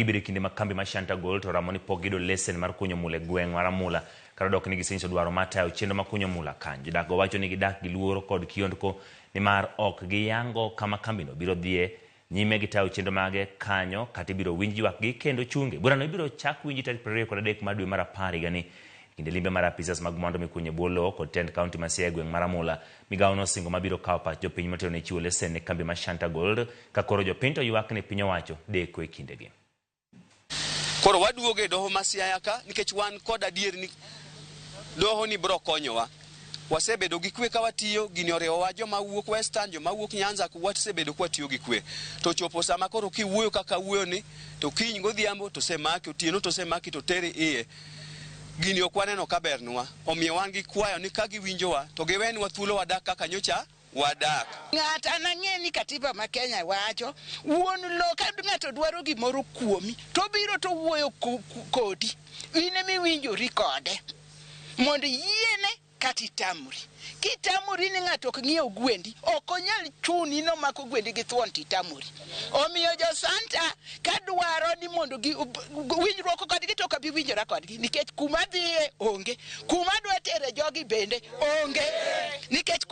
Ibiro kinde makambi ma Shanta Gold to ramoni pogido lesen mar kunyo mula e gweng' mar Amula kata dok ni gisenyiso dwaro matayo chenro ma kunyo mula kanyo. Jodak go wacho ni gidak gi luoro kod kiondko ni mar ok giyango kama kambino biro dhie nyime gitayo chenro mage kanyo kata ibiro winj ywak gi kendo chunge. Burano ibiro chak winji tarik 23 mar dwe mar 10 higani kinde limbe mar apisas mag mwandu mikunyo bwo lowo kod tend kaunti ma Siaya e gweng' mar Amula. Migawo nosingo mabiro kawo pach jopiny motelo ne chiwo lesen ne kambi ma Shanta Gold ka koro jopiny to ywak ni piny owacho deko e kindegi. Koro waduoge doho ma Siaya ka nikech wan kod adier ni doho ni bro konyowa. Wasebedo gi kwe ka watiyo gini orewa joma wuok Western, joma wuok Nyanza ku wasebedo kwa tiyo gi kwe. To chopo sama koro kiwuoyo kaka wuoyo ni to kiny godhiambo to semaki otieno to semaki to tere iye. Gini okwaneno kabernwa. Omiyo wan gi kwayo ni ka giwinjowa to giwenwa thuolo wadak kaka nyocha wadak. Ng'ata nang'eni katiba ma Kenya wacho wuon lo ka ng'ato dwaro gimoro kuomi to biro to wuoyo kodi ine miwinjori kode mondo yiene kati tamuri kitamuri ni ng'ato ok ng'iew gwendi ok onyal chuni no mako gwendi gi thuon titamuri. Omiyo jo Santa ka dwaro ni mondo winjruok kodgi to ka bi winjora kodgi nikech kuma dhiye onge kuma dwa tere jogi bende onge nikech